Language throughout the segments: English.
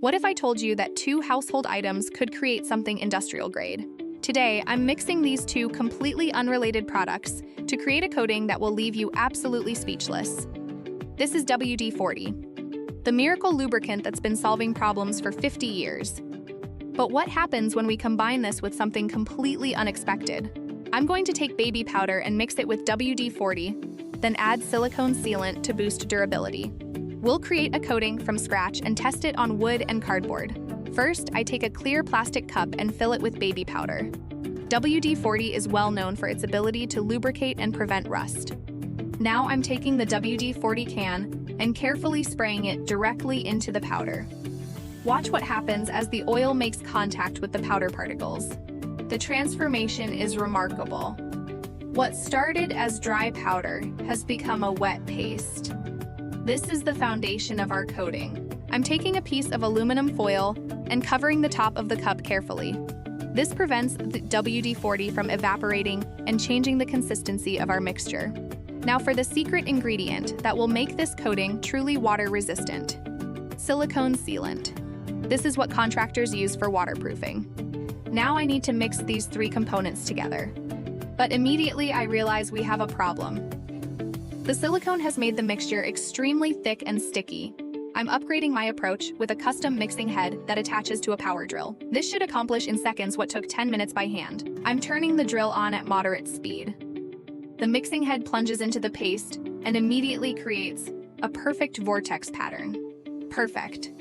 What if I told you that two household items could create something industrial grade? Today, I'm mixing these two completely unrelated products to create a coating that will leave you absolutely speechless. This is WD-40, the miracle lubricant that's been solving problems for 50 years. But what happens when we combine this with something completely unexpected? I'm going to take baby powder and mix it with WD-40, then add silicone sealant to boost durability. We'll create a coating from scratch and test it on wood and cardboard. First, I take a clear plastic cup and fill it with baby powder. WD-40 is well known for its ability to lubricate and prevent rust. Now I'm taking the WD-40 can and carefully spraying it directly into the powder. Watch what happens as the oil makes contact with the powder particles. The transformation is remarkable. What started as dry powder has become a wet paste. This is the foundation of our coating. I'm taking a piece of aluminum foil and covering the top of the cup carefully. This prevents the WD-40 from evaporating and changing the consistency of our mixture. Now for the secret ingredient that will make this coating truly water-resistant: silicone sealant. This is what contractors use for waterproofing. Now I need to mix these three components together. But immediately I realize we have a problem. The silicone has made the mixture extremely thick and sticky. I'm upgrading my approach with a custom mixing head that attaches to a power drill. This should accomplish in seconds what took 10 minutes by hand. I'm turning the drill on at moderate speed. The mixing head plunges into the paste and immediately creates a perfect vortex pattern. Perfect.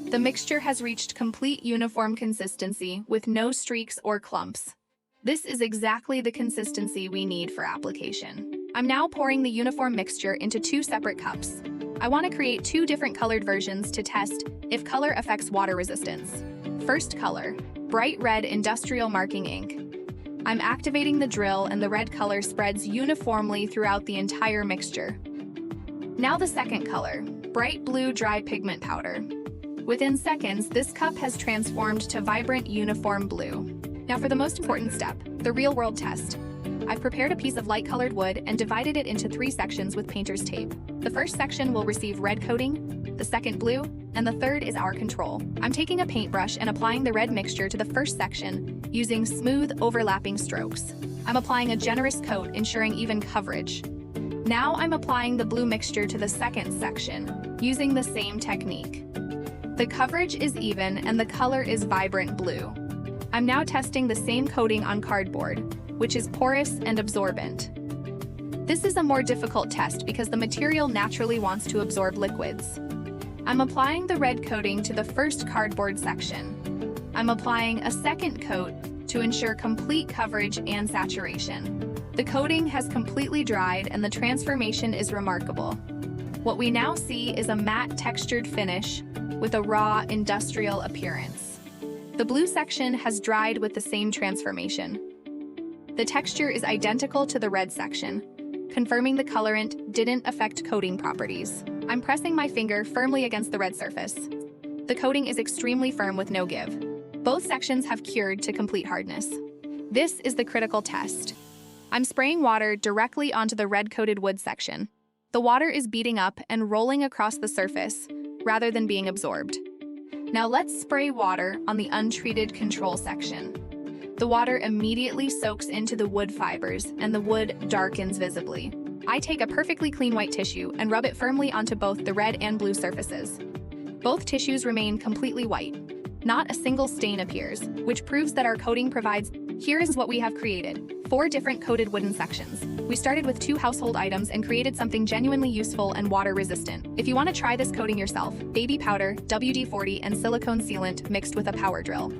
The mixture has reached complete uniform consistency with no streaks or clumps. This is exactly the consistency we need for application. I'm now pouring the uniform mixture into two separate cups. I want to create two different colored versions to test if color affects water resistance. First color, bright red industrial marking ink. I'm activating the drill and the red color spreads uniformly throughout the entire mixture. Now the second color, bright blue dry pigment powder. Within seconds, this cup has transformed to vibrant uniform blue. Now for the most important step, the real-world test. I've prepared a piece of light-colored wood and divided it into 3 sections with painter's tape. The first section will receive red coating, the second blue, and the third is our control. I'm taking a paintbrush and applying the red mixture to the first section using smooth, overlapping strokes. I'm applying a generous coat, ensuring even coverage. Now I'm applying the blue mixture to the second section, using the same technique. The coverage is even and the color is vibrant blue. I'm now testing the same coating on cardboard, which is porous and absorbent. This is a more difficult test because the material naturally wants to absorb liquids. I'm applying the red coating to the first cardboard section. I'm applying a second coat to ensure complete coverage and saturation. The coating has completely dried and the transformation is remarkable. What we now see is a matte textured finish with a raw industrial appearance. The blue section has dried with the same transformation. The texture is identical to the red section, confirming the colorant didn't affect coating properties. I'm pressing my finger firmly against the red surface. The coating is extremely firm with no give. Both sections have cured to complete hardness. This is the critical test. I'm spraying water directly onto the red-coated wood section. The water is beating up and rolling across the surface, rather than being absorbed. Now let's spray water on the untreated control section. The water immediately soaks into the wood fibers and the wood darkens visibly. I take a perfectly clean white tissue and rub it firmly onto both the red and blue surfaces. Both tissues remain completely white. Not a single stain appears, which proves that our coating provides. Here is what we have created: 4 different coated wooden sections. We started with 2 household items and created something genuinely useful and water resistant. If you want to try this coating yourself, baby powder, WD-40, and silicone sealant mixed with a power drill.